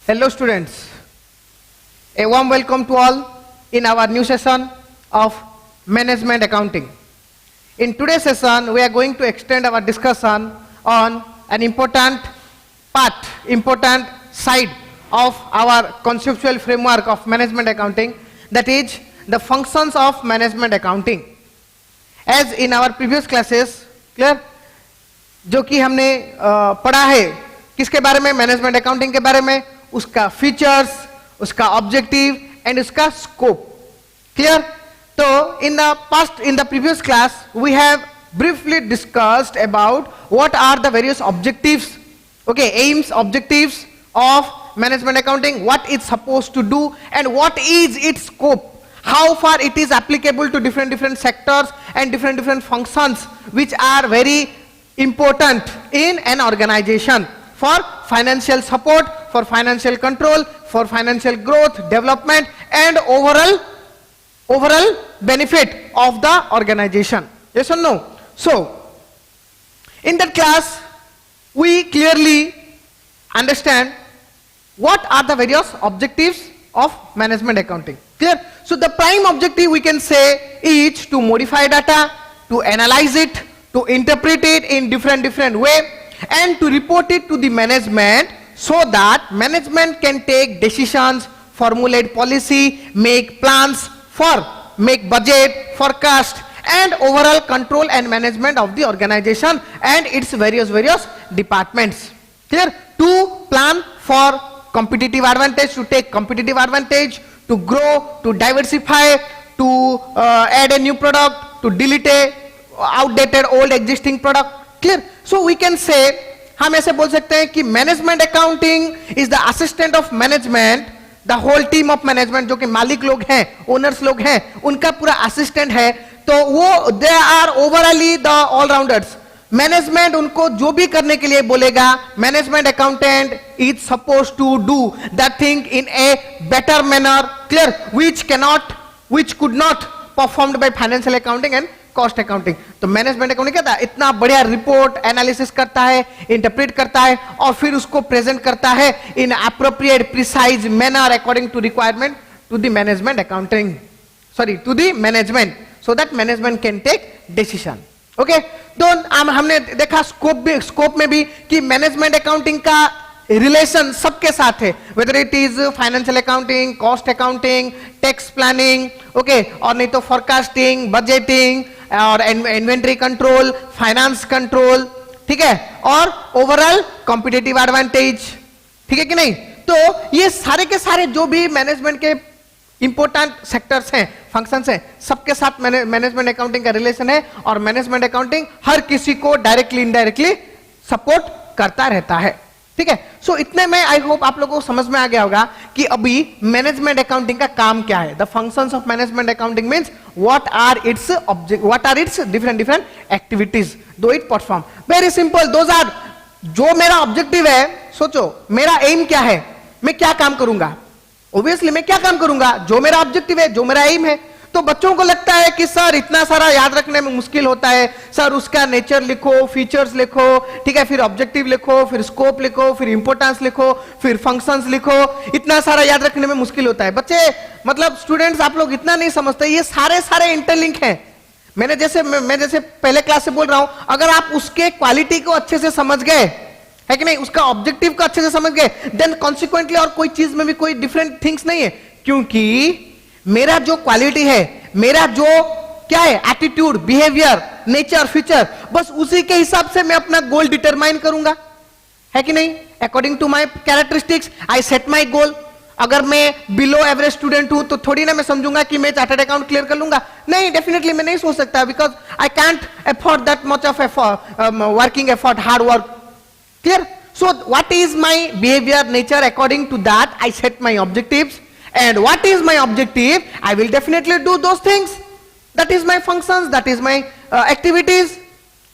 Hello students, a warm welcome to all in our new session of Management Accounting. In today's session, we are going to extend our discussion on an important side of our conceptual framework of Management Accounting, that is the functions of Management Accounting. As in our previous classes, clear? जो कि हमने पढ़ा है किसके बारे में, management accounting के बारे में, उसका फीचर्स, उसका ऑब्जेक्टिव एंड उसका स्कोप. क्लियर? तो in the previous class we have briefly discussed about what are the various objectives, okay, aims, objectives of management accounting, what it's supposed to do and what is its scope, how far it is applicable to different sectors and different functions which are very important in an organization for financial support, for financial control, for financial growth, development and overall benefit of the organization. Yes or no? So in that class we clearly understand what are the various objectives of management accounting. Clear? So the prime objective we can say is to modify data, to analyze it, to interpret it in different way and to report it to the management so that management can take decisions, formulate policy, make plans, make budget, forecast and overall control and management of the organization and its various departments. Clear? To plan for competitive advantage, to take competitive advantage, to grow, to diversify, to add a new product, to delete a outdated old existing product. Clear? So we can say, हम ऐसे बोल सकते हैं कि management accounting is the assistant of management, the whole team of management, जो कि मालिक लोग हैं, ओनर्स लोग हैं, उनका पूरा असिस्टेंट है. तो वो they are overall the allrounders. Management उनको जो भी करने के लिए बोलेगा, management accountant is suppose to do that thing in a better manner. Clear? which could not performed by financial accounting and cost accounting. तो मैनेजमेंट अकाउंटिंग क्या था, इतना बढ़िया रिपोर्ट एनालिसिस करता है, इंटरप्रेट करता है और फिर उसको प्रेजेंट करता है in appropriate precise manner according to requirement to the management accounting, sorry to the management, so that management can take decision. Okay, तो हमने देखा स्कोप में भी कि मैनेजमेंट अकाउंटिंग का रिलेशन सबके साथ है, whether it is financial accounting, cost accounting, tax planning, okay, और नहीं तो फोरकास्टिंग, बजटिंग और इन्वेंटरी कंट्रोल, फाइनेंस कंट्रोल, ठीक है, और ओवरऑल कॉम्पिटिटिव एडवांटेज. ठीक है कि नहीं? तो ये सारे के सारे जो भी मैनेजमेंट के इंपॉर्टेंट सेक्टर्स हैं, फंक्शंस हैं, सबके साथ मैनेजमेंट अकाउंटिंग का रिलेशन है और मैनेजमेंट अकाउंटिंग हर किसी को डायरेक्टली इनडायरेक्टली सपोर्ट करता रहता है. ठीक है? सो इतने में आई होप आप लोगों को समझ में आ गया होगा कि अभी मैनेजमेंट अकाउंटिंग का काम क्या है. The functions of management accounting means what are its object, what are its different activities do it perform. Very simple, those are, जो मेरा ऑब्जेक्टिव है, सोचो मेरा एम क्या है, मैं क्या काम करूंगा. ऑब्वियसली मैं क्या काम करूंगा, जो मेरा ऑब्जेक्टिव है, जो मेरा एम है. तो बच्चों को लगता है कि सर इतना सारा याद रखने में मुश्किल होता है, सर उसका नेचर लिखो, फीचर्स लिखो, ठीक है, फिर ऑब्जेक्टिव लिखो, फिर स्कोप लिखो, फिर इंपोर्टेंस लिखो, फिर फंक्शंस लिखो, इतना सारा याद रखने में मुश्किल होता है. बच्चे मतलब स्टूडेंट्स, आप लोग इतना नहीं समझते, ये सारे इंटरलिंक हैं. मैं जैसे पहले क्लास से बोल रहा हूं, अगर आप उसके क्वालिटी को अच्छे से समझ गए, है कि नहीं, उसका ऑब्जेक्टिव को अच्छे से समझ गए, देन कॉन्सिक्वेंटली और कोई चीज में भी कोई डिफरेंट थिंग्स नहीं है. क्योंकि मेरा जो क्वालिटी है, मेरा जो क्या है, एटीट्यूड, बिहेवियर, नेचर, फीचर, बस उसी के हिसाब से मैं अपना गोल डिटरमाइन करूंगा, है कि नहीं. According to my characteristics I set my goal. अगर मैं बिलो एवरेज स्टूडेंट हूं तो थोड़ी ना मैं समझूंगा कि मैं चार्टर्ड अकाउंट क्लियर कर लूंगा. नहीं, डेफिनेटली मैं नहीं सोच सकता, because I can't afford that much of working effort, hard work. Clear? So what is my behaviour, nature, according to that I set my objectives. And what is my objective? I will definitely do those things. That is my functions, that is my activities.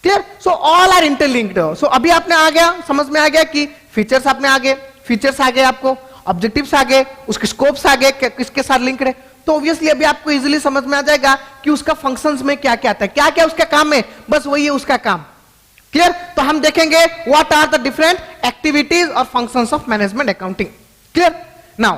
Clear? So all are interlinked. So अभी आपने आ गया, समझ में आ गया कि features आपने आ गए, features आ गए, आपको ऑब्जेक्टिव्स आ गए, उसके स्कोप्स आ गए, किसके साथ लिंक्ड है. तो ऑब्वियसली अभी आपको इजीली समझ में आ जाएगा कि उसका फंक्शंस में क्या क्या आता है, क्या क्या उसका काम है, बस वही है उसका काम. क्लियर? तो हम देखेंगे what are the different activities और functions of management accounting. Clear? Now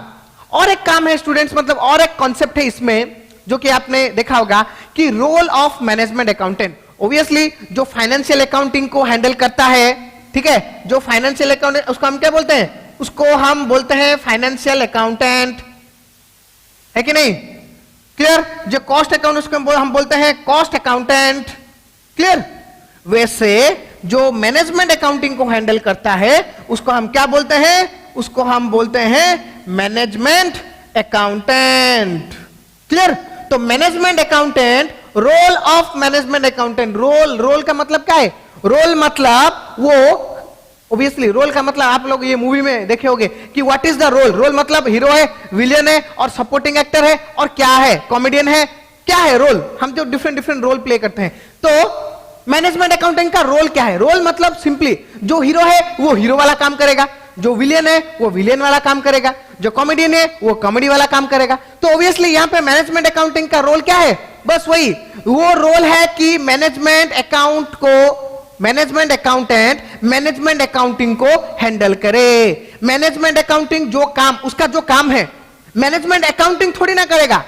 और एक काम है स्टूडेंट्स, मतलब और एक कॉन्सेप्ट है इसमें जो कि आपने देखा होगा कि role of management accountant. Obviously जो फाइनेंशियल अकाउंटिंग को हैंडल करता है, ठीक है, जो फाइनेंशियल अकाउंटेंट, उसको हम क्या बोलते हैं? उसको हम बोलते हैं फाइनेंशियल अकाउंटेंट, है कि नहीं? क्लियर? जो कॉस्ट अकाउंट, उसको हम बोलते हैं कॉस्ट अकाउंटेंट। क्लियर? वैसे जो मैनेजमेंट अकाउंटिंग को हैंडल करता है उसको हम क्या बोलते हैं? उसको हम बोलते हैं मैनेजमेंट अकाउंटेंट। क्लियर? तो management accountant, role of management accountant, role का मतलब क्या है? रोल मतलब वो, ऑब्वियसली रोल का मतलब आप लोग ये मूवी में देखे होंगे कि व्हाट इज द रोल मतलब हीरो है, विलेन है और सपोर्टिंग एक्टर है और क्या है? कॉमेडियन है। क्या है रोल? हम जो डिफरेंट रोल प्ले करते हैं। तो मैनेजमेंट अकाउंटेंट का रोल क्या है? रोल मतलब सिंपली जो हीरो है वो हीरो वाला काम करेगा, जो विलेन है वो विलेन वाला काम करेगा, जो कॉमेडियन है वो कॉमेडी वाला काम करेगा। तो ऑब्वियसली यहां पे मैनेजमेंट अकाउंटिंग का रोल क्या है? बस वही वो रोल है कि मैनेजमेंट अकाउंटेंट मैनेजमेंट अकाउंटिंग को हैंडल करे। मैनेजमेंट अकाउंटिंग जो काम, उसका जो काम है, मैनेजमेंट अकाउंटिंग थोड़ी ना करेगा।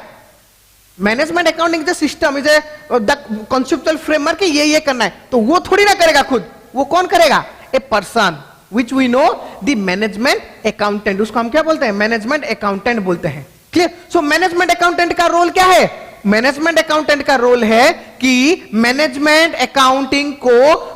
Management accounting is system, is the conceptual framework, ये करना है, तो वो थोड़ी ना करेगा खुद। वो कौन करेगा? A person which we know the management accountant. उसको हम क्या बोलते हैं? मैनेजमेंट अकाउंटेंट बोलते हैं। क्लियर? सो मैनेजमेंट अकाउंटेंट का रोल क्या है? मैनेजमेंट अकाउंटेंट का रोल है कि मैनेजमेंट अकाउंटिंग को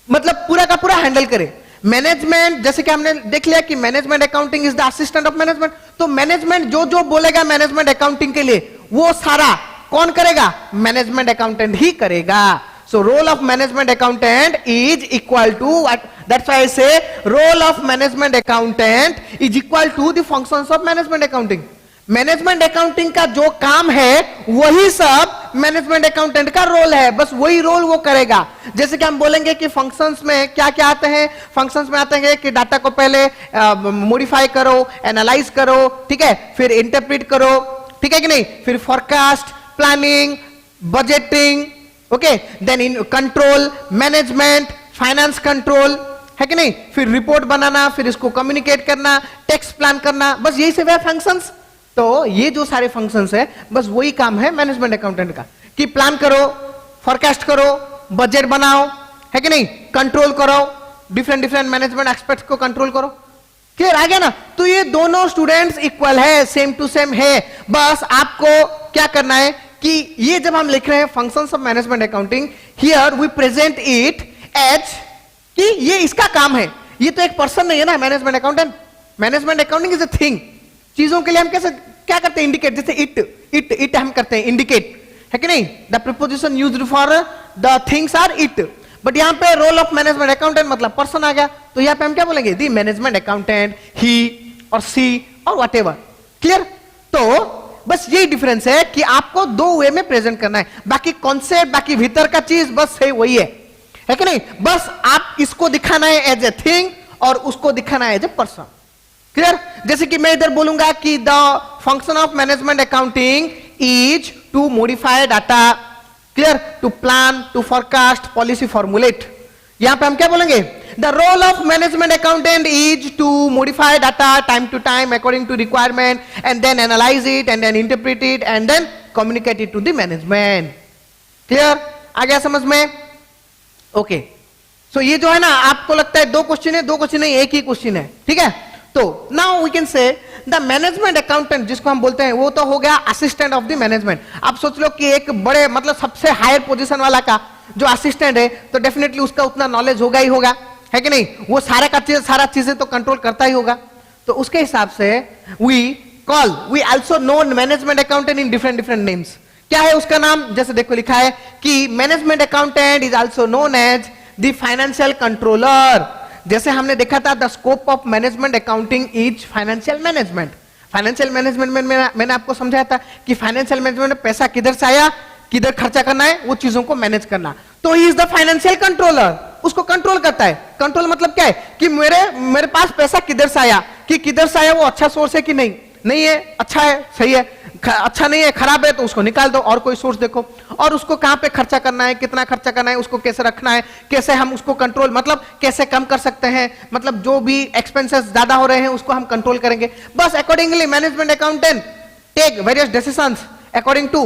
मतलब पूरा का पूरा हैंडल करे। मैनेजमेंट, जैसे कि हमने देख लिया कि management accounting is the assistant of management, तो मैनेजमेंट जो बोलेगा मैनेजमेंट अकाउंटिंग के लिए वो सारा कौन करेगा? मैनेजमेंट अकाउंटेंट ही करेगा। So role of management accountant is equal to, that's why I say role of management accountant is equal to the functions of management accounting. Management accounting का जो काम है वही सब मैनेजमेंट अकाउंटेंट का रोल है, बस वही रोल वो करेगा। जैसे कि हम बोलेंगे कि फंक्शंस में क्या क्या आते हैं? फंक्शंस में आते हैं कि डाटा को पहले मॉडिफाई करो, एनालाइज करो, ठीक है, फिर इंटरप्रेट करो, ठीक है कि नहीं, फिर forecast, planning, budgeting, okay, then in control, management, finance control, है कि नहीं, फिर रिपोर्ट बनाना, फिर इसको कम्युनिकेट करना, टेक्स्ट प्लान करना, बस यही सब है फंक्शंस। तो ये जो सारे फंक्शंस है बस वही काम है मैनेजमेंट अकाउंटेंट का कि प्लान करो, फोरकास्ट करो, बजट बनाओ, है कि नहीं, कंट्रोल करो, डिफरेंट मैनेजमेंट एस्पेक्ट्स को कंट्रोल करो। क्लियर? आ गया ना? तो ये दोनों स्टूडेंट्स इक्वल है, सेम टू सेम है। बस आपको क्या करना है कि ये जब हम लिख रहे हैं functions of management accounting, here we present it as कि ये इसका काम है। ये तो एक पर्सन नहीं है ना management accountant. Management accounting is a thing. चीजों के लिए हम कैसे क्या करते हैं? इंडिकेट, जैसे इट हम करते हैं इंडिकेट, है कि नहीं, the preposition used for the things are it. But यहां पे रोल ऑफ मैनेजमेंट अकाउंटेंट मतलब पर्सन आ गया, तो यहां पे हम क्या बोलेंगे? दी मैनेजमेंट अकाउंटेंट, ही और सी और व्हाटएवर। क्लियर? तो बस यही डिफरेंस है कि आपको दो वे में प्रेजेंट करना है, बाकी कॉन्सेप्ट, बाकी भीतर का चीज बस है वही है कि नहीं? बस आप इसको दिखाना है एज ए थिंग और उसको दिखाना है एज ए पर्सन। क्लियर? जैसे कि मैं इधर बोलूंगा कि the function of management accounting is to modify data, clear, to plan, to forecast, policy formulate. यहां पे हम क्या बोलेंगे? The role of management accountant is to modify data time to time according to requirement and then analyse it and then interpret it and then communicate it to the management. Clear? आ गया समझ में? Okay. सो ये जो है ना, आपको लगता है दो क्वेश्चन है, दो क्वेश्चन नहीं, एक ही क्वेश्चन है, ठीक है? तो now we can say the management accountant जिसको हम बोलते हैं वो तो हो गया असिस्टेंट ऑफ द मैनेजमेंट। आप सोच लो कि एक बड़े मतलब सबसे हायर पोजीशन वाला का जो असिस्टेंट है तो डेफिनेटली उसका उतना नॉलेज होगा ही होगा, है कि नहीं? वो सारा चीजें तो कंट्रोल करता ही होगा। तो उसके हिसाब से we also known management accountant in different names. क्या है उसका नाम? जैसे देखो लिखा है कि management accountant is also known as the financial controller. जैसे हमने देखा था the scope of management accounting is financial management. Financial management में मैंने आपको समझाया था कि फाइनेंशियल मैनेजमेंट में पैसा किधर से आया, किधर खर्चा करना है, वो चीजों को मैनेज करना। तो he is the financial controller, उसको कंट्रोल करता है। कंट्रोल मतलब क्या है कि मेरे पास पैसा किधर से आया, कि किधर से आया, वो अच्छा सोर्स है कि नहीं है, अच्छा है, सही है, अच्छा नहीं है, खराब है, तो उसको निकाल दो और कोई सोर्स देखो। और उसको कहां पे खर्चा करना है, कितना खर्चा करना है, उसको कैसे रखना है, कैसे हम उसको कंट्रोल मतलब कैसे कम कर सकते हैं, मतलब जो भी एक्सपेंसेस ज्यादा हो रहे हैं उसको हम कंट्रोल करेंगे। बस accordingly management accountant take various decisions according to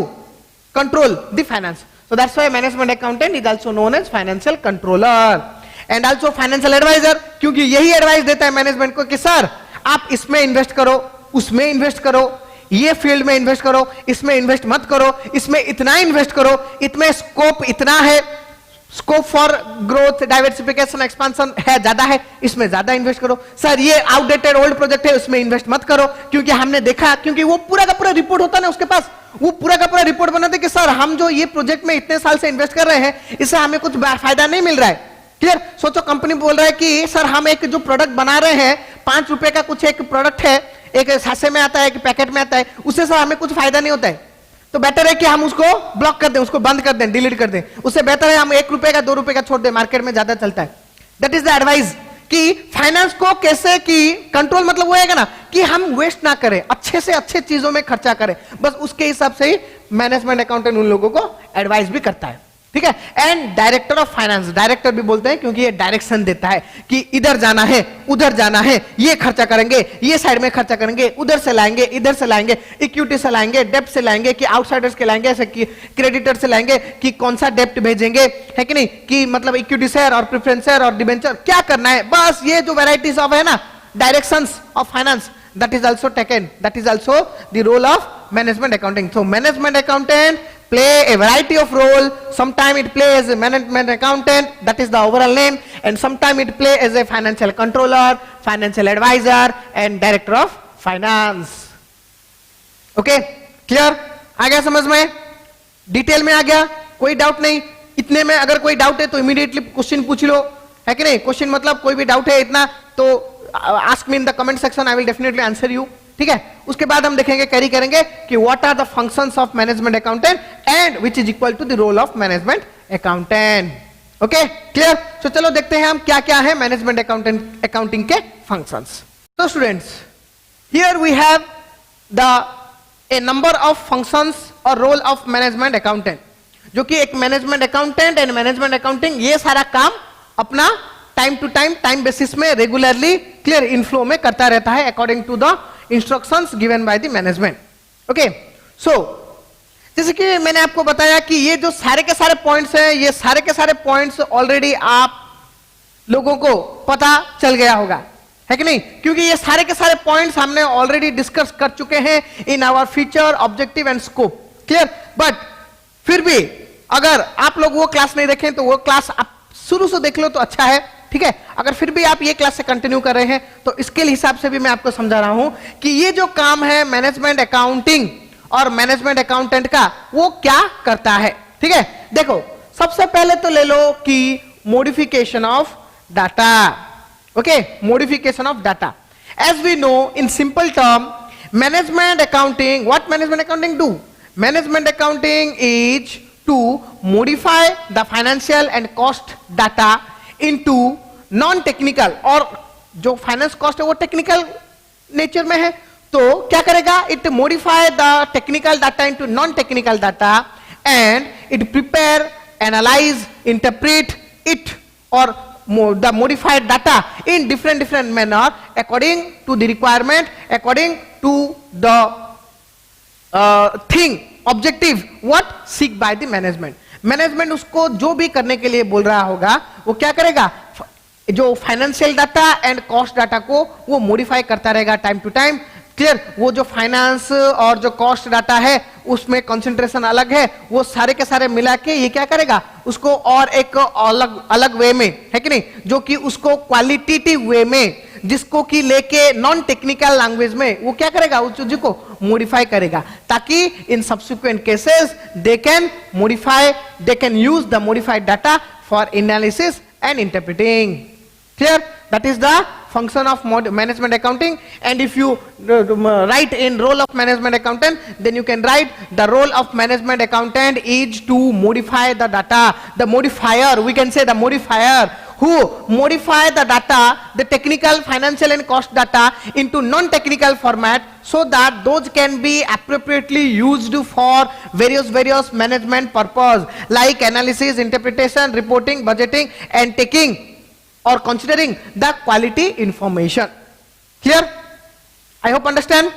control the finance. So that's why management accountant is also known as financial controller and also financial advisor, क्योंकि यही एडवाइस देता है मैनेजमेंट को कि सर आप इसमें इन्वेस्ट करो, उसमें इन्वेस्ट करो, ये फील्ड में इन्वेस्ट करो, इसमें इन्वेस्ट मत करो, इसमें इतना इन्वेस्ट करो, इतने स्कोप इतना है, scope for growth diversification expansion है, ज्यादा है, इसमें ज्यादा इन्वेस्ट करो। सर ये आउटडेटेड ओल्ड प्रोजेक्ट है, उसमें इन्वेस्ट मत करो, क्योंकि हमने देखा, क्योंकि वो पूरा का पूरा रिपोर्ट होता है ना उसके पास, वो पूरा का पूरा रिपोर्ट बनाते कि सर हम जो ये प्रोजेक्ट में इतने साल से इन्वेस्ट कर रहे हैं इससे हमें कुछ फायदा नहीं मिल रहा है। क्लियर? सोचो कंपनी बोल रहा है कि सर हम एक जो प्रोडक्ट बना रहे हैं, 5 रुपए का कुछ एक प्रोडक्ट है, एक सासे में आता है, एक पैकेट में आता है, उससे सर हमें कुछ फायदा नहीं होता है, तो बेटर है कि हम उसको ब्लॉक कर दें, उसको बंद कर दें, डिलीट कर दें। उससे बेहतर है हम 1 रुपए का 2 रुपए का छोड़ दें, मार्केट में ज्यादा चलता है। दैट इज द एडवाइस कि फाइनेंस को कैसे कि कंट्रोल मतलब वो है ना कि हम वेस्ट ना करें, अच्छे से अच्छे चीजों में खर्चा करें, बस उसके हिसाब से ही मैनेजमेंट अकाउंटेंट उन लोगों को एडवाइस भी करता है। ठीक है? And director of finance, director भी बोलते हैं क्योंकि ये डायरेक्शन देता है कि इधर जाना है, उधर जाना है, ये खर्चा करेंगे, ये साइड में खर्चा करेंगे, उधर से लाएंगे, इधर से लाएंगे, इक्विटी से लाएंगे, डेप्ट से लाएंगे कि आउटसाइडर्स के लाएंगे, ऐसे कि क्रेडिटर से लाएंगे कि कौन सा डेप्ट भेजेंगे, है कि नहीं, कि मतलब इक्विटी शेयर और प्रेफरेंस शेयर और डिबेंचर क्या करना है। बस ये जो वैरायटीज ऑफ है ना directions of finance, that is also taken, that is also the role of management accounting. So management accountant play a variety of role. Sometime it play as a management accountant, that is the overall name, and sometime it play as a financial controller, financial advisor and director of finance. Okay, clear? आ गया समझ में? Detail में आ गया? कोई doubt नहीं? इतने में अगर कोई डाउट है तो इमीडिएटली क्वेश्चन पूछ लो, है कि नहीं? क्वेश्चन मतलब कोई भी डाउट है इतना तो ask me in the comment section, I will definitely answer you. ठीक है? उसके बाद हम देखेंगे, कैरी करेंगे कि what are the functions of management accountant and which is equal to the role of management accountant. Okay, clear? So चलो देखते हैं हम क्या क्या है management accounting के functions. So students, here we have a number of functions or role of management accountant, जो कि एक management accountant and management accounting ये सारा काम अपना टाइम टू टाइम बेसिस में रेगुलरली क्लियर इनफ्लो में करता रहता है according to the instructions given by the management. Okay, so जैसे कि मैंने आपको बताया कि ये जो सारे के सारे पॉइंट्स हैं, ये सारे के सारे पॉइंट्स ऑलरेडी आप लोगों को पता चल गया होगा, है कि नहीं? क्योंकि ये सारे के सारे पॉइंट्स हमने ऑलरेडी डिस्कस कर चुके हैं in our feature, objective and scope. Clear? But फिर भी अगर आप लोग वो क्लास नहीं देखें तो वो क्लास आप शुरू से देख लो तो अच्छा है। ठीक है? अगर फिर भी आप ये क्लास से कंटिन्यू कर रहे हैं तो इसके हिसाब से भी मैं आपको समझा रहा हूं कि ये जो काम है मैनेजमेंट अकाउंटिंग और मैनेजमेंट अकाउंटेंट का, वो क्या करता है। ठीक है? देखो, सबसे पहले तो ले लो कि modification of data. Okay, modification of data, as we know in simple term, management accounting, what management accounting do? Management accounting is to modify the financial and cost data into non technical, और जो finance cost है वो technical nature में है, तो क्या करेगा? It modify the technical data into non technical data and it prepare, analyse, interpret it और the modified data in different manner according to the requirement, according to the thing, objective what seek by the management. Management उसको जो भी करने के लिए बोल रहा होगा वो क्या करेगा? जो financial data and cost data को वो मॉडिफाई करता रहेगा टाइम टू टाइम। क्लियर? वो जो फाइनेंस और जो कॉस्ट डाटा है उसमें कंसंट्रेशन अलग है, वो सारे के सारे मिला के ये क्या करेगा? उसको और एक अलग अलग वे में, है कि नहीं, जो कि उसको क्वालिटेटिव वे में, जिसको कि लेके नॉन टेक्निकल लैंग्वेज में वो क्या करेगा? उस चीज को मॉडिफाई करेगा, ताकि in subsequent cases they can modify, they can use the modified data for analysis and interpreting. Clear? That is the function of management accounting. And if you write in role of management accountant, then you can write the role of management accountant is to modify the data. The modifier, we can say the modifier who modify the data, the technical, financial and cost data into non-technical format so that those can be appropriately used for various management purpose like analysis, interpretation, reporting, budgeting and taking or considering the quality information. Clear? I hope understand.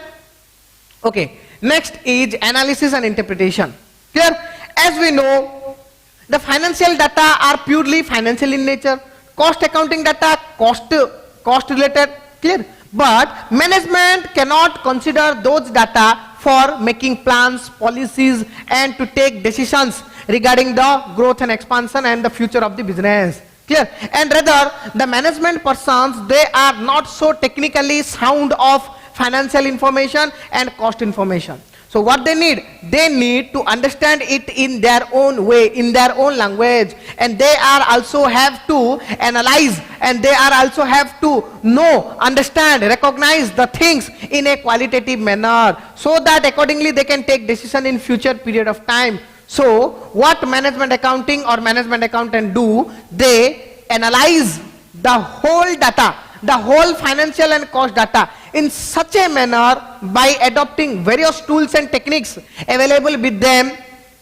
Okay, next is analysis and interpretation. Clear? As we know, the financial data are purely financial in nature, cost accounting data cost related. Clear? But management cannot consider those data for making plans, policies and to take decisions regarding the growth and expansion and the future of the business. Clear? And rather the management persons, they are not so technically sound of financial information and cost information. So what they need to understand it in their own way, in their own language, and they are also have to analyze and they are also have to know, understand, recognize the things in a qualitative manner so that accordingly they can take decision in future period of time. So what management accounting or management accountant do, they analyze the whole data, the whole financial and cost data in such a manner by adopting various tools and techniques available with them.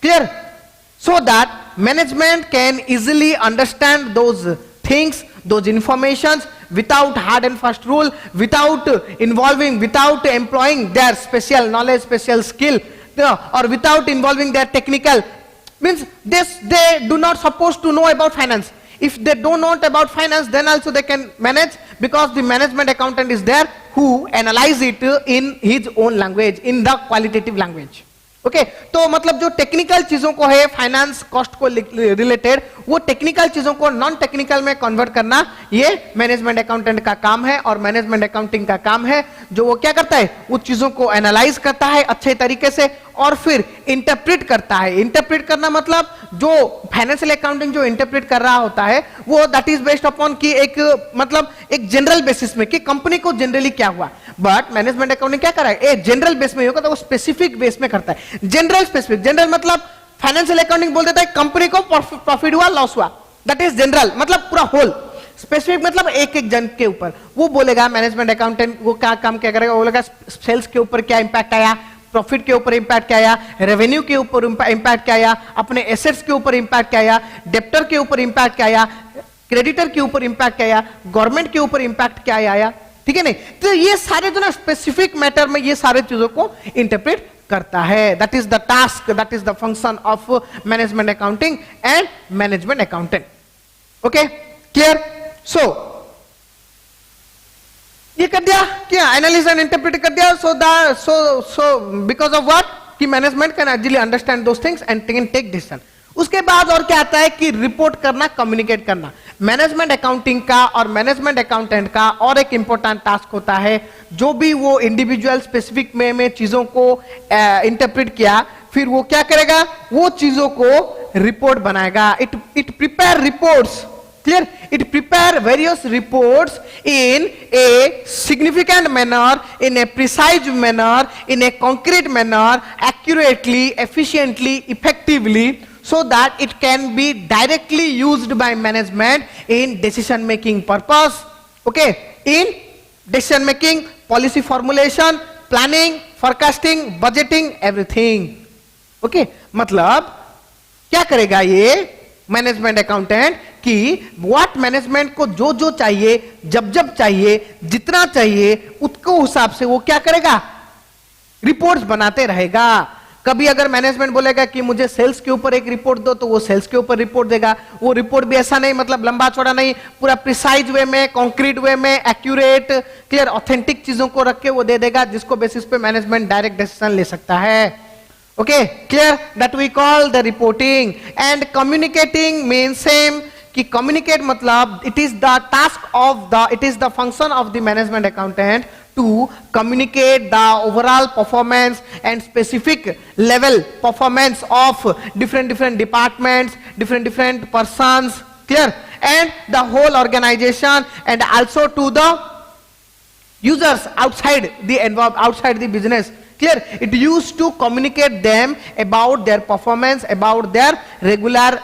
Clear? So that management can easily understand those things, those informations without hard and fast rule, without employing their special knowledge, special skill, or without involving their technical. Means they do not supposed to know about finance. If they don't know about finance, then also they can manage, because the management accountant is there who analyze it in his own language, in the qualitative language. Okay तो मतलब जो technical चीजों को है finance cost को related, वो technical चीजों को नॉन टेक्निकल में कन्वर्ट करना ये मैनेजमेंट अकाउंटेंट का काम है और मैनेजमेंट अकाउंटिंग का काम है, जो वो क्या करता है उस चीजों को एनालाइज करता है अच्छे तरीके से और फिर इंटरप्रेट करता है. इंटरप्रेट करना मतलब जो फाइनेंशियल अकाउंटिंग जो इंटरप्रेट कर रहा होता है वो दैट इज बेस्ड अपॉन कि एक मतलब एक जनरल बेसिस में कि कंपनी को जनरली क्या हुआ, बट मैनेजमेंट अकाउंटिंग क्या कर रहा है जनरल बेस में होगा तो वो स्पेसिफिक बेस में करता है. जनरल स्पेसिफिक, जनरल मतलब फाइनेंशियल अकाउंटिंग बोल देता है कंपनी को प्रॉफिट हुआ लॉस हुआ, दैट इज जनरल मतलब पूरा होल. स्पेसिफिक मतलब एक एक जन के ऊपर वो बोलेगा मैनेजमेंट अकाउंटेंट वो क्या काम क्या करेगा, वो बोलेगा सेल्स के ऊपर क्या इंपैक्ट आया, प्रॉफिट के ऊपर इंपैक्ट क्या आया, रेवेन्यू के ऊपर इंपैक्ट क्या आया, अपने एसेट्स के ऊपर इंपैक्ट क्या आया, डेप्टर के ऊपर इंपैक्ट क्या आया, क्रेडिटर के ऊपर इंपैक्ट क्या आया, गवर्नमेंट के ऊपर इंपैक्ट क्या आया. ठीक है नहीं, तो ये सारे जो ना स्पेसिफिक मैटर में ये सारे चीजों को इंटरप्रेट करता है. That is the task, that is the function of management accounting and management accountant. Okay clear. So ये कर दिया क्या, एनालिसिस एंड इंटरप्रेट कर दिया. सो बिकॉज ऑफ व्हाट कि management can easily understand those things and can take decision. उसके बाद और क्या आता है कि रिपोर्ट करना, कम्युनिकेट करना. मैनेजमेंट अकाउंटिंग का और मैनेजमेंट अकाउंटेंट का और एक इंपॉर्टेंट टास्क होता है, जो भी वो इंडिविजुअल स्पेसिफिक में चीजों को इंटरप्रेट किया फिर वो क्या करेगा, वो चीजों को रिपोर्ट बनाएगा. It prepare reports. Clear? It prepare various reports in a significant manner, in a precise manner, in a concrete manner, accurately, efficiently, effectively, so that it can be directly used by management in decision making purpose. Okay? In decision making, policy formulation, planning, forecasting, budgeting, everything. Okay? मतलब क्या करेगा ये management accountant कि what management को जो जो चाहिए, जब जब चाहिए, जितना चाहिए उसको हिसाब से वो क्या करेगा, रिपोर्ट्स बनाते रहेगा. कभी अगर मैनेजमेंट बोलेगा कि मुझे सेल्स के ऊपर एक रिपोर्ट दो तो वो सेल्स के ऊपर रिपोर्ट देगा. वो रिपोर्ट भी ऐसा नहीं मतलब लंबा चौड़ा नहीं, पूरा प्रिसाइज वे में, कॉन्क्रीट वे में, एक्यूरेट, क्लियर, ऑथेंटिक चीजों को रख के वो दे देगा, जिसको बेसिस पे मैनेजमेंट डायरेक्ट डिसीजन ले सकता है. Okay, clear? That we call the reporting. And communicating means same कि communicate मतलब it is the function of the management accountant to communicate the overall performance and specific level performance of different departments, different persons, clear, and the whole organization, and also to the users outside the business. Clear? It used to communicate them about their performance, about their regular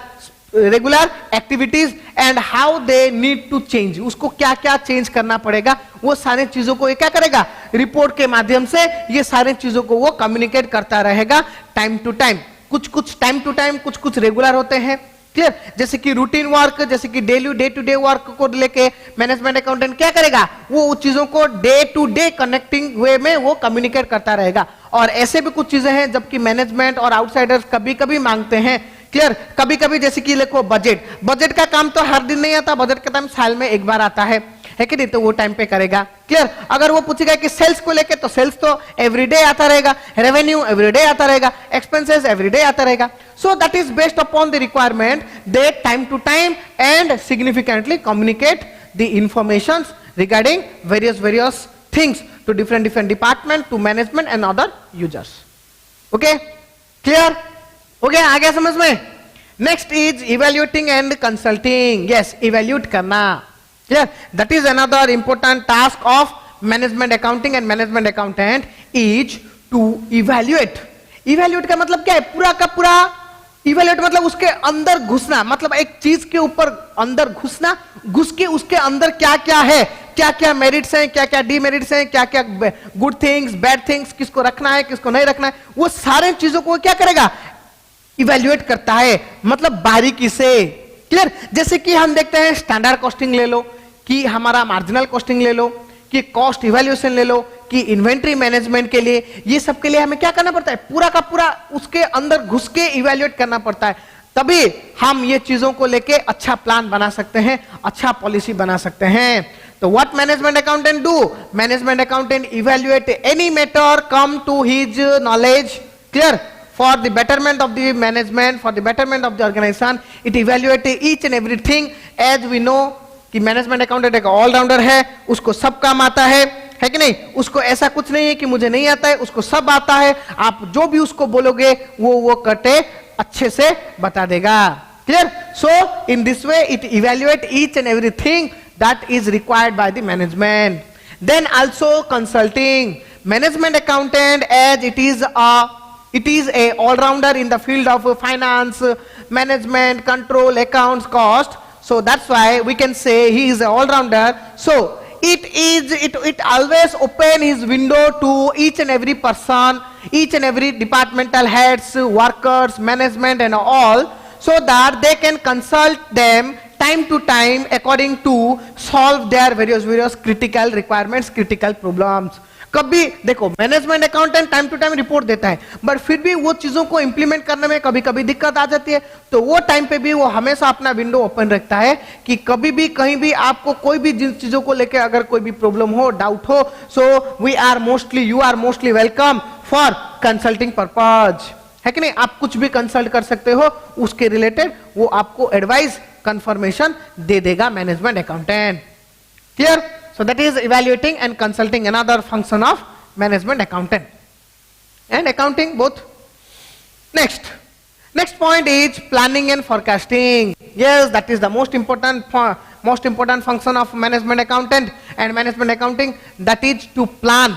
regular activities and how they need to change, उसको क्या क्या change करना पड़ेगा, वो सारे चीजों को ये क्या करेगा, रिपोर्ट के माध्यम से ये सारे चीजों को वो कम्युनिकेट करता रहेगा टाइम टू टाइम। कुछ कुछ टाइम टू टाइम, कुछ कुछ रेगुलर होते हैं, क्लियर। जैसे कि रूटीन वर्क, जैसे कि daily day to day work को लेके मैनेजमेंट अकाउंटेंट क्या करेगा, वो चीजों को day to day connecting way में वो कम्युनिकेट करता रहेगा। और ऐसे भी कुछ चीजें हैं जबकि मैनेजमेंट और आउटसाइडर्स कभी कभी मांगते हैं, क्लियर। कभी कभी जैसे कि देखो बजट, बजट का काम तो हर दिन नहीं आता, बजट का टाइम साल में एक बार आता है कि नहीं, तो वो टाइम पे करेगा, क्लियर। अगर वो पूछेगा कि सेल्स को लेके, तो सेल्स तो एवरीडे आता रहेगा, रेवेन्यू एवरीडे आता रहेगा, एक्सपेंसेस एवरीडे आता रहेगा। So that is based upon the requirement, they time to time and significantly communicate the information regarding various things to different department, to management and other users. Okay, clear हो गया, आ गया समझ में। Next is evaluating and consulting. Yes, evaluate करना, clear. That is another important task of management accounting and management accountant is to evaluate. Evaluate का मतलब क्या है, पूरा का पूरा इवेल्युएट मतलब उसके अंदर घुसना, मतलब एक चीज के ऊपर अंदर घुसना, घुस के उसके अंदर क्या क्या है, क्या क्या मेरिट्स हैं, क्या क्या डीमेरिट्स हैं, क्या क्या गुड थिंग्स, बैड थिंग्स, किसको रखना है, किसको नहीं रखना है, वो सारे चीजों को क्या करेगा, इवेल्युएट करता है, मतलब बारीकी से, क्लियर। जैसे कि हम देखते हैं स्टैंडर्ड कॉस्टिंग ले लो, कि हमारा मार्जिनल कॉस्टिंग ले लो, कि कॉस्ट इवैल्यूएशन ले लो, कि इन्वेंट्री मैनेजमेंट के लिए, ये सब के लिए हमें क्या करना पड़ता है, पूरा का पूरा उसके अंदर घुस के इवैल्यूएट करना पड़ता है, तभी हम ये चीजों को लेके अच्छा प्लान बना सकते हैं, अच्छा पॉलिसी बना सकते हैं। तो what management accountant do, management accountant evaluate any matter come to his knowledge, clear, for the betterment of the management, for the betterment of the organization, it evaluate each and everything। as we know कि management accountant एक allrounder है, उसको सब काम आता है कि नहीं, उसको ऐसा कुछ नहीं है कि मुझे नहीं आता है, उसको सब आता है, आप जो भी उसको बोलोगे वो करते अच्छे से बता देगा, clear. So in this way it evaluate each and everything that is required by the management. Then also consulting, management accountant as it is a all-rounder in the field of finance, management, control, accounts, cost. So that's why we can say he is an all-rounder. So it always open his window to each and every person, each and every departmental heads, workers, management and all, so that they can consult them time to time according to solve their various critical requirements, critical problems। कभी देखो management accountant time to time report देता है, but फिर भी वो चीजों को implement करने में कभी कभी दिक्कत आ जाती है, तो वो टाइम पे भी वो हमेशा अपना विंडो ओपन रखता है कि कभी भी कहीं भी आपको कोई भी जिन चीजों को लेकर अगर कोई भी प्रॉब्लम हो, डाउट हो, so you are mostly welcome for consulting purpose, है कि नहीं। आप कुछ भी कंसल्ट कर सकते हो, उसके रिलेटेड वो आपको एडवाइस कंफर्मेशन दे देगा management accountant, clear. So that is evaluating and consulting, another function of management accountant and accounting both. Next point is planning and forecasting. Yes, that is the most important function of management accountant and management accounting, that is to plan,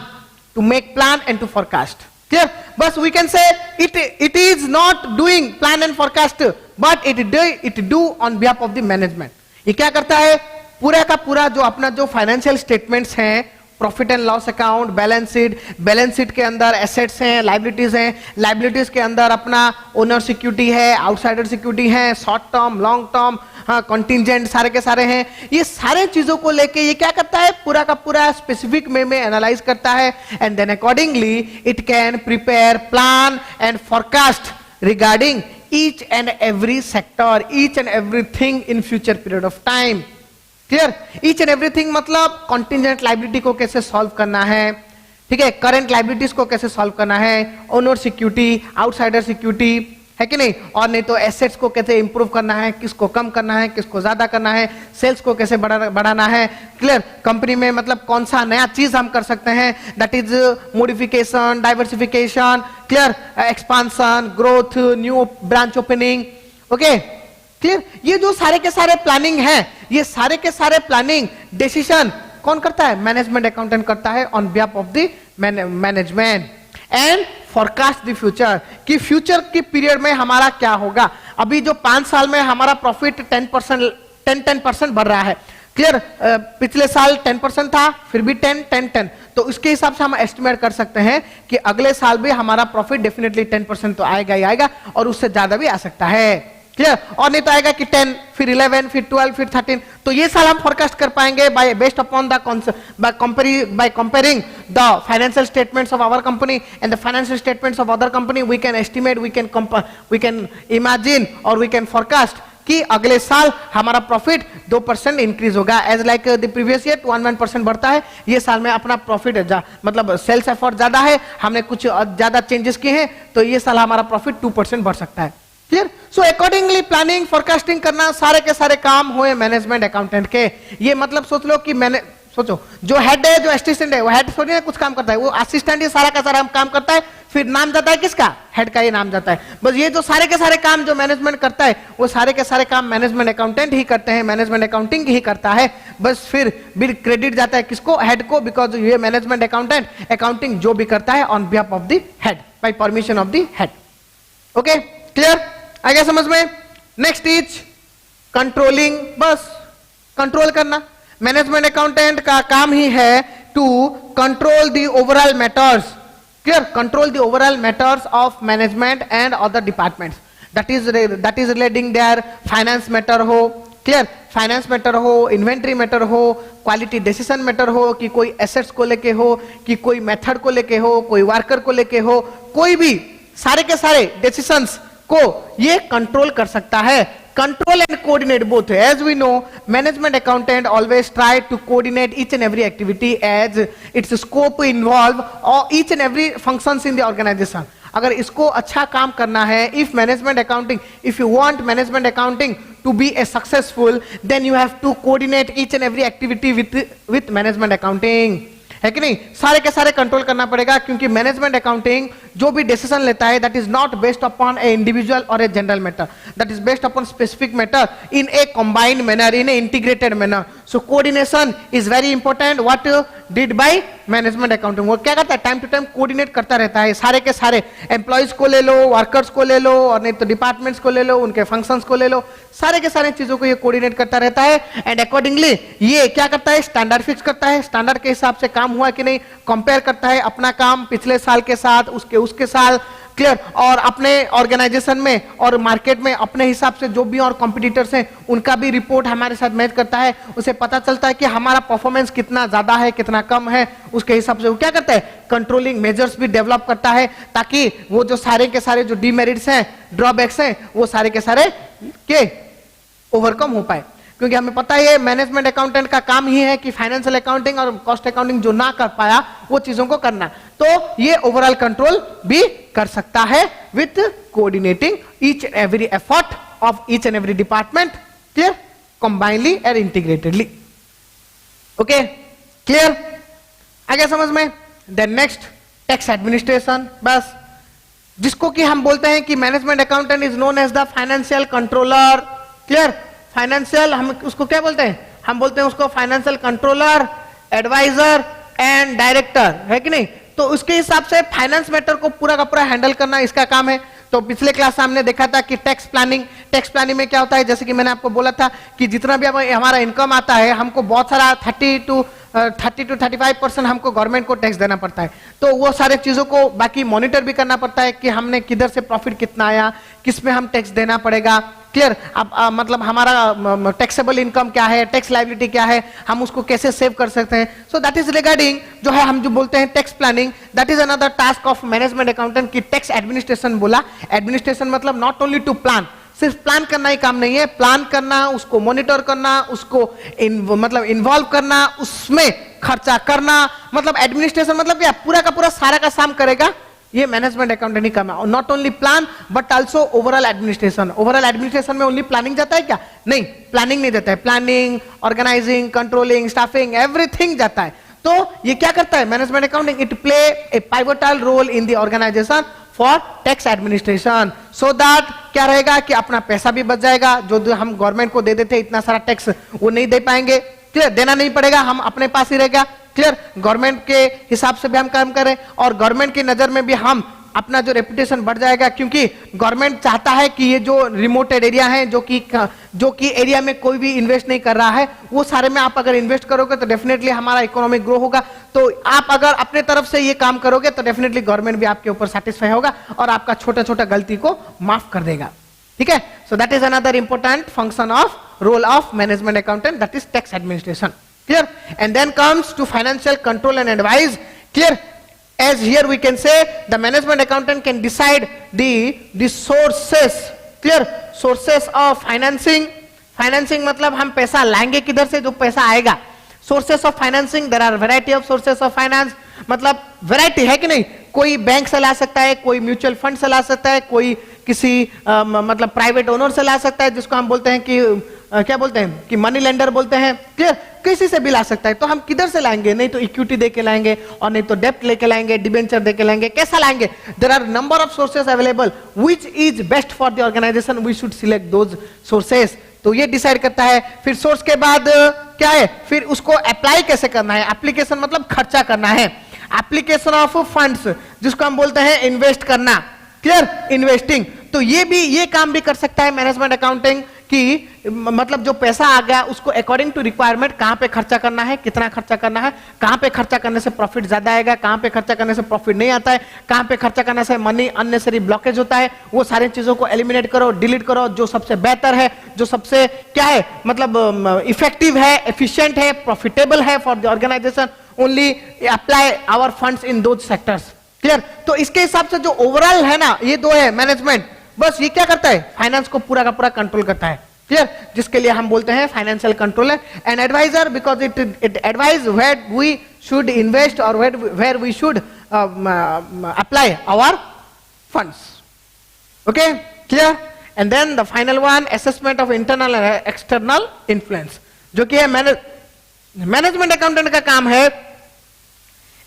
to make plan and to forecast, clear। But we can say it is not doing plan and forecast, but it do on behalf of the management। ये क्या करता है, पूरा का पूरा जो अपना जो फाइनेंशियल स्टेटमेंट्स हैं, profit and loss account, balance sheet के अंदर एसेट्स हैं, लाइबिलिटीज हैं, लाइबिलिटीज के अंदर अपना ओनर सिक्योरिटी है, आउटसाइडर सिक्योरिटी है, शॉर्ट टर्म, लॉन्ग टर्म, हाँ कंटिंजेंट सारे के सारे हैं। ये सारे चीजों को लेके ये क्या करता है, पूरा का पूरा स्पेसिफिक में एनालाइज करता है, and then accordingly it can prepare plan and forecast regarding each and every sector, each and everything in future period of time, clear. Each and everything मतलब कॉन्टिजेंट लाइबिलिटी को कैसे सॉल्व करना है, ठीक है, करंट लाइबिलिटीज को कैसे solve करना है, ओनर सिक्योरिटी, आउटसाइडर सिक्योरिटी, है कि नहीं, और नहीं तो एसेट्स को कैसे इंप्रूव करना है, किसको कम करना है, किसको ज्यादा करना है, सेल्स को कैसे बढ़ाना है, क्लियर। कंपनी में मतलब कौन सा नया चीज हम कर सकते हैं, that is modification, diversification, clear, expansion, growth, new branch opening, okay, clear. ये जो सारे के सारे प्लानिंग है, ये सारे के सारे प्लानिंग डिसीजन कौन करता है, मैनेजमेंट अकाउंटेंट करता है on behalf of the management. And forecast the future, कि फ्यूचर की पीरियड में हमारा क्या होगा। अभी जो 5 साल में हमारा प्रॉफिट 10% बढ़ रहा है, क्लियर। पिछले साल 10% था, फिर भी 10 तो इसके हिसाब से हम एस्टिमेट कर सकते हैं कि अगले साल भी हमारा प्रॉफिट डेफिनेटली 10% तो आएगा ही आएगा, और उससे ज्यादा भी आ सकता है, क्लियर। और नहीं तो आएगा कि 10, फिर 11, फिर 12, फिर 13। तो ये साल हम फोरकास्ट कर पाएंगे by based upon the by comparing the financial statements of our company and the financial statements of other company. We can estimate, we can imagine or we can forecast कि अगले साल हमारा प्रॉफिट 2% इंक्रीज होगा, as like the previous year 1% बढ़ता है, ये साल में अपना प्रॉफिट मतलब सेल्स एफर्ट ज्यादा है, हमने कुछ ज्यादा चेंजेस किए हैं, तो ये साल हमारा प्रॉफिट 2% बढ़ सकता है, clear. So accordingly planning forecasting करना सारे के सारे काम हुए मैनेजमेंट अकाउंटेंट के। ये मतलब सोच लो कि मैंने सोचो जो हेड है, जो असिस्टेंट है, वो हेड थोड़ी ना कुछ काम करता है, वो असिस्टेंट ही सारा का सारा काम करता है, फिर नाम जाता है किसका, हेड का ही नाम जाता है। बस ये जो सारे के सारे काम जो मैनेजमेंट करता है, वो सारे के सारे काम मैनेजमेंट अकाउंटेंट ही करते हैं, मैनेजमेंट अकाउंटिंग ही करता है। बस फिर बिल क्रेडिट जाता है किसको, हेड को, बिकॉज ये मैनेजमेंट अकाउंटेंट अकाउंटिंग जो भी करता है on behalf of the head, by permission of the head. Okay, clear, आ गया समझ में। नेक्स्ट इज कंट्रोलिंग, बस कंट्रोल करना। मैनेजमेंट अकाउंटेंट का काम ही है to control the overall matters, clear, control the overall matters of management and other departments, that is relating their finance matter हो, क्लियर, फाइनेंस मैटर हो, इन्वेंट्री मैटर हो, quality decision matter हो, कि कोई एसेट्स को लेके हो, कि कोई मेथड को लेके हो, कोई वर्कर को लेके हो, कोई भी सारे के सारे डिसीजंस को ये कंट्रोल कर सकता है। Control and coordinate both. As we know, management accountant always try to coordinate each and every activity as its scope involve or each and every functions in the organization. अगर इसको अच्छा काम करना है, if management accounting, if you want management accounting to be a successful, then you have to coordinate each and every activity with management accounting. है कि नहीं, सारे के सारे कंट्रोल करना पड़ेगा, क्योंकि मैनेजमेंट अकाउंटिंग जो भी डिसीजन लेता है that is not based upon a individual और a general matter, that is based upon specific matter in a combined manner, in a integrated manner. So coordination is very important. What did by management accounting, वो क्या करता है, time to time coordinate करता रहता है, सारे के सारे एम्प्लॉइज को ले लो, वर्कर्स को ले लो, और नहीं तो डिपार्टमेंट्स को ले लो, उनके फंक्शंस को ले लो, सारे के सारे चीजों को ये कोऑर्डिनेट करता रहता है। एंड अकॉर्डिंगली ये क्या करता है, स्टैंडर्ड फिक्स करता है, स्टैंडर्ड के हिसाब से काम हुआ कि नहीं, कंपेयर करता है अपना काम पिछले साल के साथ, उसके साल, क्लियर, और अपने ऑर्गेनाइजेशन में और मार्केट में अपने हिसाब से जो भी और कॉम्पिटिटर्स हैं उनका भी रिपोर्ट हमारे साथ मैच करता है, उसे पता चलता है कि हमारा परफॉर्मेंस कितना ज्यादा है, कितना कम है, उसके हिसाब से वो क्या करता है, कंट्रोलिंग मेजर्स भी डेवलप करता है, ताकि वो जो सारे के सारे जो डीमेरिट्स हैं, ड्रॉबैक्स हैं, वो सारे के सारे के ओवरकम हो पाए। क्योंकि हमें पता है मैनेजमेंट अकाउंटेंट का काम ही है कि फाइनेंशियल अकाउंटिंग और कॉस्ट अकाउंटिंग जो ना कर पाया वो चीजों को करना, तो ये ओवरऑल कंट्रोल भी कर सकता है with coordinating each and every effort of each and every department, clear, combinedly और इंटीग्रेटेडली। ओके, क्लियर, आ गया समझ में। देन नेक्स्ट टैक्स एडमिनिस्ट्रेशन, बस जिसको कि हम बोलते हैं कि management accountant is known as the financial controller, clear, financial हम उसको क्या बोलते हैं, हम बोलते हैं उसको financial controller, adviser and director, है कि नहीं। तो उसके हिसाब से फाइनेंस मैटर को पूरा का पूरा हैंडल करना इसका काम है। तो पिछले क्लास में हमने देखा था कि टैक्स प्लानिंग में क्या होता है, जैसे कि मैंने आपको बोला था कि जितना भी हमारा इनकम आता है, हमको बहुत सारा 30 to 35% हमको गवर्नमेंट को टैक्स देना पड़ता है। तो वो सारे चीजों को बाकी मॉनिटर भी करना पड़ता है कि हमने किधर से प्रॉफिट कितना आया, किस में हम टैक्स देना पड़ेगा, क्लियर। अब मतलब हमारा टैक्सेबल इनकम क्या है, टैक्स लायबिलिटी क्या है, हम उसको कैसे सेव कर सकते हैं। सो दैट इज रिगार्डिंग जो है हम जो बोलते हैं tax planning, that is another task of management accountant की टैक्स एडमिनिस्ट्रेशन बोला। एडमिनिस्ट्रेशन मतलब नॉट ओनली टू प्लान, सिर्फ प्लान करना ही काम नहीं है, प्लान करना, उसको मॉनिटर करना, उसको मतलब इन्वॉल्व करना, उसमें खर्चा करना, मतलब एडमिनिस्ट्रेशन मतलब क्या, पूरा का पूरा सारा का काम करेगा ये मैनेजमेंट अकाउंटेंट ही काम है। Not only plan but also overall administration. Overall administration में ओनली प्लानिंग जाता है क्या, नहीं, प्लानिंग नहीं जाता है, planning, organising, controlling, staffing, everything जाता है। तो ये क्या करता है management accounting, it play a pivotal role in the organisation for tax administration, so that क्या रहेगा कि अपना पैसा भी बच जाएगा, जो हम गवर्नमेंट को दे देते इतना सारा टैक्स वो नहीं दे पाएंगे, क्लियर, देना नहीं पड़ेगा, हम अपने पास ही रहेगा, क्लियर। गवर्नमेंट के हिसाब से भी हम काम करें और गवर्नमेंट की नजर में भी हम अपना जो रेपुटेशन बढ़ जाएगा, क्योंकि गवर्नमेंट चाहता है कि ये जो रिमोटेड एरिया है, जो कि एरिया में कोई भी इन्वेस्ट नहीं कर रहा है, वो सारे में आप अगर इन्वेस्ट करोगे तो डेफिनेटली हमारा इकोनॉमी ग्रो होगा। तो आप अगर अपने तरफ से ये काम करोगे तो डेफिनेटली गवर्नमेंट भी आपके ऊपर सेटिस्फाई होगा और आपका छोटा छोटा गलती को माफ कर देगा। ठीक है, so that is another important function of role of management accountant, that is tax administration. Clear? And then comes to financial control and advice. Clear? As here we can say the management accountant can decide the sources. Clear? Sources of financing. Financing मतलब हम पैसा लाएंगे किधर से, जो पैसा आएगा। Sources of financing, there are variety of sources of finance. मतलब वैरायटी है कि नहीं, कोई बैंक से ला सकता है, कोई म्यूचुअल फंड से ला सकता है, कोई किसी मतलब प्राइवेट ओनर से ला सकता है, जिसको हम बोलते हैं कि क्या बोलते हैं कि मनी लेंडर बोलते हैं। क्लियर? किसी से भी ला सकता है। तो हम किधर से लाएंगे, नहीं तो इक्विटी दे के लाएंगे और नहीं तो डेप्ट लेके लाएंगे, डिबेंचर दे के लाएंगे, कैसा लाएंगे। There are number of sources available, which is best for the organisation, we should select those sources. तो ये डिसाइड करता है। फिर सोर्स के बाद क्या है, फिर उसको अप्लाई कैसे करना है। एप्लीकेशन मतलब खर्चा करना है, एप्लीकेशन ऑफ फंड्स, जिसको हम बोलते हैं इन्वेस्ट करना। क्लियर? इन्वेस्टिंग। तो ये काम भी कर सकता है मैनेजमेंट अकाउंटिंग कि मतलब जो पैसा आ गया उसको अकॉर्डिंग टू रिक्वायरमेंट कहां पे खर्चा करना है, कितना खर्चा करना है, कहां पे खर्चा करने से प्रॉफिट ज्यादा आएगा, कहां पे खर्चा करने से प्रॉफिट नहीं आता है, कहां पे खर्चा करने से मनी अननेसेसरी ब्लॉकेज होता है, वो सारी चीजों को एलिमिनेट करो, डिलीट करो। जो सबसे बेहतर है, जो सबसे क्या है मतलब इफेक्टिव है, एफिशिएंट है, प्रॉफिटेबल है for the organisation, only apply our funds in those sectors. Clear? तो इसके हिसाब से जो ओवरऑल है ना, ये दो है मैनेजमेंट, बस ये क्या करता है, फाइनेंस को पूरा का पूरा कंट्रोल करता है। क्लियर? जिसके लिए हम बोलते हैं financial controller and advisor, because it advise where we should invest और where we should apply our funds. Okay? Clear? And then the final one, assessment of internal and external influence, जो कि है management accountant का काम है।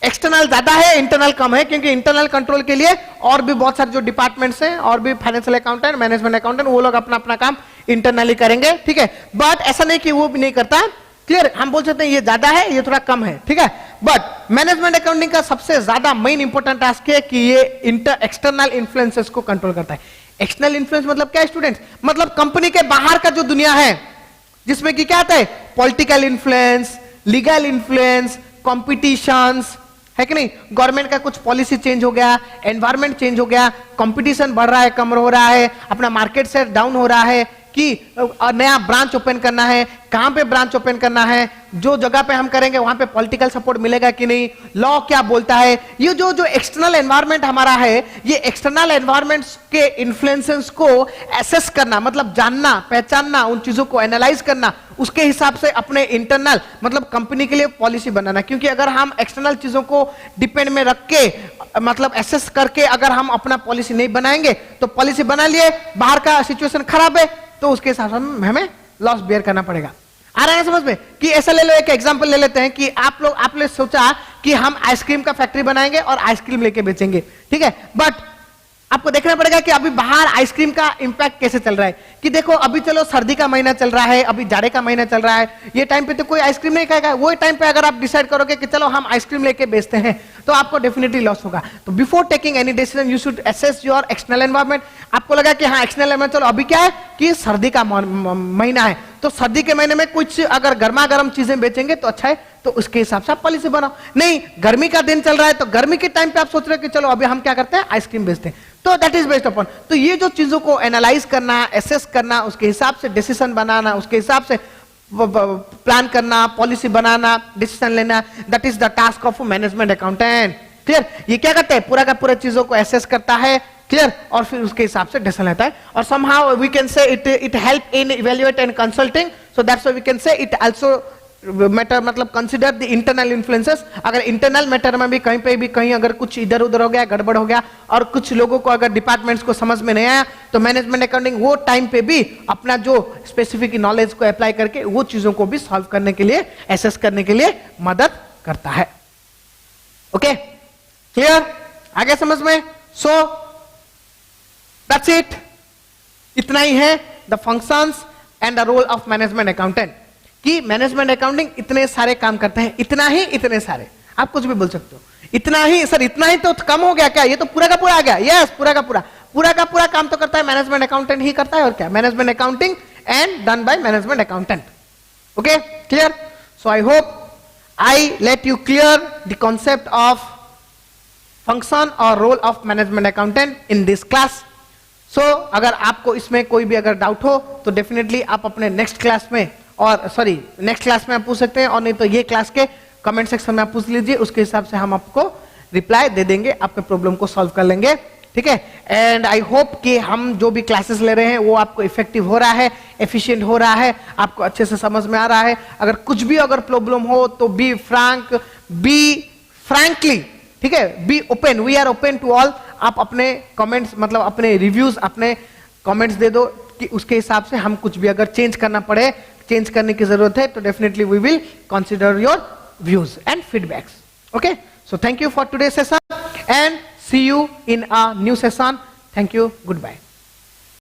External ज्यादा है, internal कम है, क्योंकि इंटरनल कंट्रोल के लिए और भी बहुत सारे जो डिपार्टमेंट्स हैं, और भी फाइनेंशियल अकाउंटेंट, मैनेजमेंट अकाउंटेंट, वो लोग अपना अपना काम इंटरनली करेंगे। ठीक है, बट ऐसा नहीं कि वो भी नहीं करता। क्लियर? हम बोल सकते हैं ये ज्यादा है, ये थोड़ा कम है। ठीक है, बट मैनेजमेंट अकाउंटिंग का सबसे ज्यादा मेन इंपॉर्टेंट टास्क है कि ये एक्सटर्नल इन्फ्लुएंसेस को कंट्रोल करता है। एक्सटर्नल इन्फ्लुएंस मतलब क्या है स्टूडेंट्स, मतलब कंपनी के बाहर का जो दुनिया है, जिसमें कि क्या आता है, political influence, legal influence, competitions, है कि नहीं, गवर्नमेंट का कुछ पॉलिसी चेंज हो गया, एनवायरनमेंट चेंज हो गया, कंपटीशन बढ़ रहा है, कम हो रहा है, अपना मार्केट शेयर डाउन हो रहा है, कि नया ब्रांच ओपन करना है, कहां पे ब्रांच ओपन करना है, जो जगह पे हम करेंगे वहां पे पॉलिटिकल सपोर्ट मिलेगा कि नहीं, लॉ क्या बोलता है। ये जो एक्सटर्नल एनवायरनमेंट हमारा है, ये एक्सटर्नल एनवायरनमेंट्स के इन्फ्लुएंसेस को एसेस करना, मतलब जानना, पहचानना, उन चीजों को एनालाइज करना, उसके हिसाब से अपने इंटरनल मतलब कंपनी के लिए पॉलिसी बनाना। क्योंकि अगर हम एक्सटर्नल चीजों को डिपेंड में रख के मतलब एसेस करके अगर हम अपना पॉलिसी नहीं बनाएंगे, तो पॉलिसी बना लिए, बाहर का सिचुएशन खराब है, तो उसके हिसाब से हमें लॉस बेयर करना पड़ेगा। आ रहा है समझ में? कि ऐसा ले लो, एक एग्जांपल ले लेते हैं कि आपने सोचा कि हम आइसक्रीम का फैक्ट्री बनाएंगे और आइसक्रीम लेके बेचेंगे। ठीक है, बट आपको देखना पड़ेगा कि अभी बाहर आइसक्रीम का इंपैक्ट कैसे चल रहा है। कि देखो अभी चलो सर्दी का महीना चल रहा है, अभी जाड़े का महीना चल रहा है, ये टाइम पे तो कोई आइसक्रीम नहीं खाएगा। वो टाइम पे अगर आप डिसाइड करोगे कि चलो हम आइसक्रीम लेके बेचते हैं, तो आपको डेफिनेटली लॉस होगा। तो before taking any decision you should assess your external environment. आपको लगा कि हाँ एक्सटर्नल एनवायरनमेंट, चलो अभी क्या है कि सर्दी का महीना है, तो सर्दी के महीने में कुछ अगर गर्मा गर्म चीजें बेचेंगे तो अच्छा है, तो उसके हिसाब से आप पॉलिसी बनाओ। नहीं, गर्मी का दिन चल रहा है, तो गर्मी के टाइम पे आप सोच रहे हो कि चलो अभी हम क्या करते हैं, आइसक्रीम बेचते हैं, तो दैट इज बेस्ड अपॉन। तो ये जो चीजों को एनालाइज करना, एसेस करना, उसके हिसाब से डिसीजन बनाना, उसके हिसाब से प्लान करना, पॉलिसी बनाना, डिसीजन लेना, that is the task of management accountant. Clear? ये क्या करता है, पूरा का पूरा चीजों को एसेस करता है। क्लियर? और फिर उसके हिसाब से डिसीजन लेता है। और somehow we can say it help in evaluate and consulting, so that's why we can say it also matter मतलब कंसिडर द इंटरनल इन्फ्लुएंसेस। अगर इंटरनल मैटर में भी कहीं पे भी कहीं अगर कुछ इधर उधर हो गया, गड़बड़ हो गया, और कुछ लोगों को अगर डिपार्टमेंट्स को समझ में नहीं आया, तो मैनेजमेंट अकाउंटिंग वो टाइम पे भी अपना जो स्पेसिफिक नॉलेज को अप्लाई करके वो चीजों को भी सॉल्व करने के लिए, एसेस करने के लिए मदद करता है। Okay, clear? आगे समझ में? सो दैट्स इट, इतना ही है the functions and the role of management accountant. कि मैनेजमेंट अकाउंटिंग इतने सारे काम करते हैं, इतना ही, इतने सारे, आप कुछ भी बोल सकते हो। इतना ही सर, इतना ही तो कम हो गया क्या? ये तो पूरा का पूरा आ गया। यस, पूरा का पूरा काम तो करता है मैनेजमेंट अकाउंटेंट ही करता है, और क्या, management accounting and done by management accountant. Okay, clear? So I hope I let you clear the concept of function or role of management accountant in this class. So अगर आपको इसमें कोई भी अगर डाउट हो तो डेफिनेटली आप अपने नेक्स्ट क्लास में, और सॉरी नेक्स्ट क्लास में आप पूछ सकते हैं, और नहीं तो ये क्लास के कमेंट सेक्शन में आप पूछ लीजिए, उसके हिसाब से हम आपको रिप्लाई दे देंगे, आपके प्रॉब्लम को सॉल्व कर लेंगे। ठीक है, एंड आई होप कि हम जो भी क्लासेस ले रहे हैं वो आपको इफेक्टिव हो रहा है, एफिशिएंट हो रहा है, आपको अच्छे से समझ में आ रहा है। अगर कुछ भी अगर प्रॉब्लम हो तो बी फ्रैंकली, ठीक है, be open, we are open to all. आप अपने कमेंट्स, मतलब अपने रिव्यूज, अपने कमेंट्स दे दो कि उसके हिसाब से हम कुछ भी अगर चेंज करना पड़े, चेंज करने की जरूरत है तो definitely we will consider your views and feedbacks. Okay, so thank you for today's session and see you in a new session. Thank you, goodbye.